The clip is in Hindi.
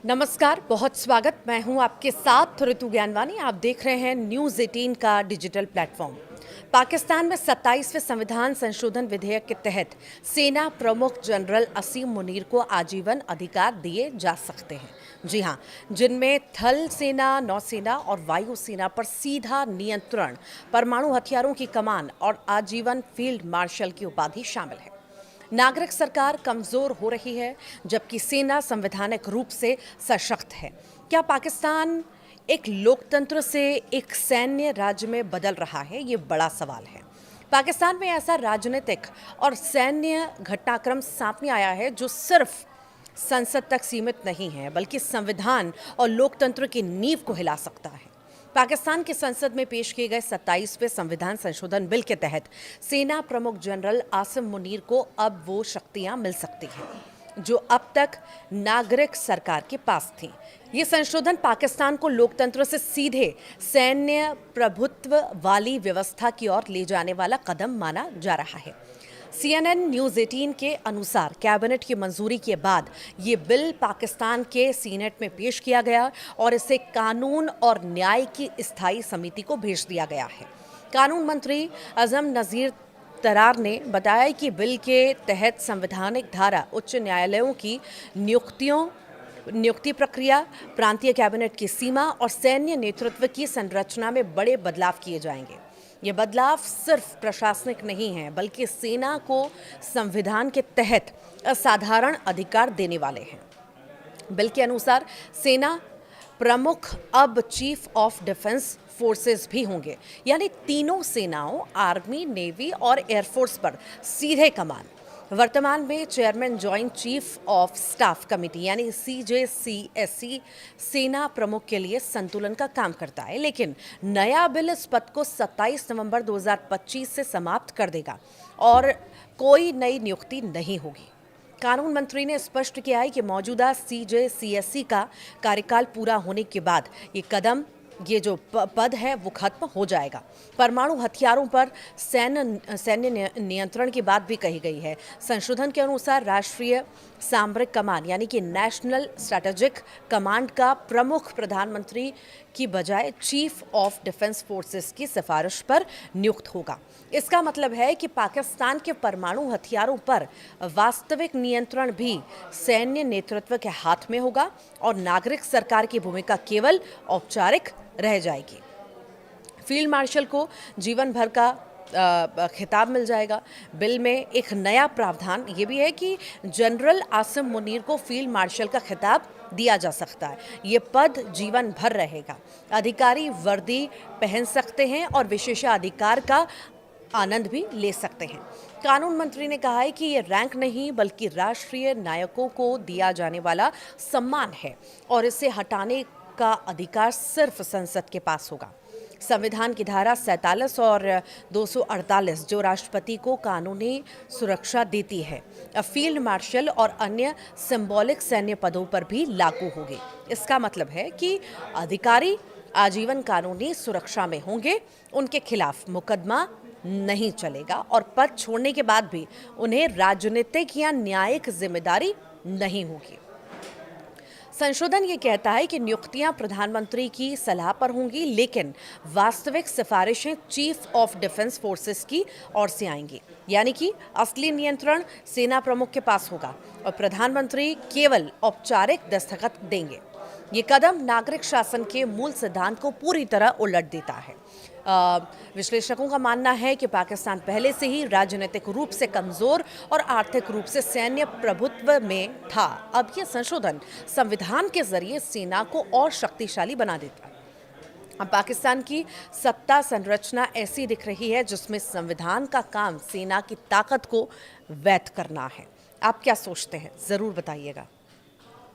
नमस्कार, बहुत स्वागत। मैं हूं आपके साथ ऋतु ज्ञानवानी। आप देख रहे हैं न्यूज़ 18 का डिजिटल प्लेटफॉर्म। पाकिस्तान में 27वें संविधान संशोधन विधेयक के तहत सेना प्रमुख जनरल असीम मुनीर को आजीवन अधिकार दिए जा सकते हैं। जी हां, जिनमें थल सेना, नौसेना और वायु सेना पर सीधा नियंत्रण, परमाणु हथियारों की कमान और आजीवन फील्ड मार्शल की उपाधि शामिल है। नागरिक सरकार कमजोर हो रही है जबकि सेना संवैधानिक रूप से सशक्त है। क्या पाकिस्तान एक लोकतंत्र से एक सैन्य राज्य में बदल रहा है? ये बड़ा सवाल है। पाकिस्तान में ऐसा राजनीतिक और सैन्य घटनाक्रम सामने आया है जो सिर्फ संसद तक सीमित नहीं है बल्कि संविधान और लोकतंत्र की नींव को हिला सकता है। पाकिस्तान की संसद में पेश किए गए 27वें संविधान संशोधन बिल के तहत सेना प्रमुख जनरल आसिम मुनीर को अब वो शक्तियां मिल सकती हैं जो अब तक नागरिक सरकार के पास थीं। ये संशोधन पाकिस्तान को लोकतंत्र से सीधे सैन्य प्रभुत्व वाली व्यवस्था की ओर ले जाने वाला कदम माना जा रहा है। CNN न्यूज़ 18 के अनुसार कैबिनेट की मंजूरी के बाद ये बिल पाकिस्तान के सीनेट में पेश किया गया और इसे कानून और न्याय की स्थायी समिति को भेज दिया गया है। कानून मंत्री अजम नज़ीर तरार ने बताया कि बिल के तहत संवैधानिक धारा, उच्च न्यायालयों की नियुक्ति प्रक्रिया, प्रांतीय कैबिनेट की सीमा और सैन्य नेतृत्व की संरचना में बड़े बदलाव किए जाएंगे। ये बदलाव सिर्फ प्रशासनिक नहीं है बल्कि सेना को संविधान के तहत असाधारण अधिकार देने वाले हैं। बिल के अनुसार सेना प्रमुख अब चीफ ऑफ डिफेंस फोर्सेस भी होंगे, यानी तीनों सेनाओं, आर्मी, नेवी और एयरफोर्स पर सीधे कमान। वर्तमान में chairman joint chief of staff committee यानी CJCSC सेना प्रमुख के लिए संतुलन का काम करता है, लेकिन नया बिल इस पद को 27 नवंबर 2025 से समाप्त कर देगा और कोई नई नियुक्ति नहीं होगी। कानून मंत्री ने स्पष्ट किया है कि मौजूदा CJCSC का कार्यकाल पूरा होने के बाद ये जो पद है वो खत्म हो जाएगा। परमाणु हथियारों पर सैन्य नियंत्रण की बात भी कही गई है। संशोधन के अनुसार राष्ट्रीय सामरिक कमान यानी कि नेशनल स्ट्रैटेजिक कमांड का प्रमुख प्रधानमंत्री की बजाय चीफ ऑफ डिफेंस फोर्सेस की सिफारिश पर नियुक्त होगा। इसका मतलब है कि पाकिस्तान के परमाणु हथियारों पर वास्तविक नियंत्रण भी सैन्य नेतृत्व के हाथ में होगा और नागरिक सरकार की भूमिका केवल औपचारिक रह जाएगी। फील्ड मार्शल को जीवन भर का खिताब मिल जाएगा। बिल में एक नया प्रावधान ये भी है कि जनरल आसिम मुनीर को फील्ड मार्शल का खिताब दिया जा सकता है। ये पद जीवन भर रहेगा। अधिकारी वर्दी पहन सकते हैं और विशेषाधिकार का आनंद भी ले सकते हैं। कानून मंत्री ने कहा है कि ये रैंक नहीं बल्कि राष्ट्रीय नायकों को दिया जाने वाला सम्मान है और इसे हटाने का अधिकार सिर्फ संसद के पास होगा। संविधान की धारा 47 और 248 जो राष्ट्रपति को कानूनी सुरक्षा देती है, फील्ड मार्शल और अन्य सिंबॉलिक सैन्य पदों पर भी लागू होगी। इसका मतलब है कि अधिकारी आजीवन कानूनी सुरक्षा में होंगे, उनके खिलाफ मुकदमा नहीं चलेगा और पद छोड़ने के बाद भी उन्हें राजनीतिक या न्यायिक जिम्मेदारी नहीं होगी। संशोधन ये कहता है कि नियुक्तियां प्रधानमंत्री की सलाह पर होंगी, लेकिन वास्तविक सिफारिशें चीफ ऑफ डिफेंस फोर्सेस की ओर से आएंगी, यानी कि असली नियंत्रण सेना प्रमुख के पास होगा और प्रधानमंत्री केवल औपचारिक दस्तखत देंगे। ये कदम नागरिक शासन के मूल सिद्धांत को पूरी तरह उलट देता है। विश्लेषकों का मानना है कि पाकिस्तान पहले से ही राजनीतिक रूप से कमजोर और आर्थिक रूप से सैन्य प्रभुत्व में था। अब यह संशोधन संविधान के जरिए सेना को और शक्तिशाली बना देता है। अब पाकिस्तान की सत्ता संरचना ऐसी दिख रही है जिसमें संविधान का काम सेना की ताकत को वैध करना है। आप क्या सोचते हैं? जरूर बताइएगा।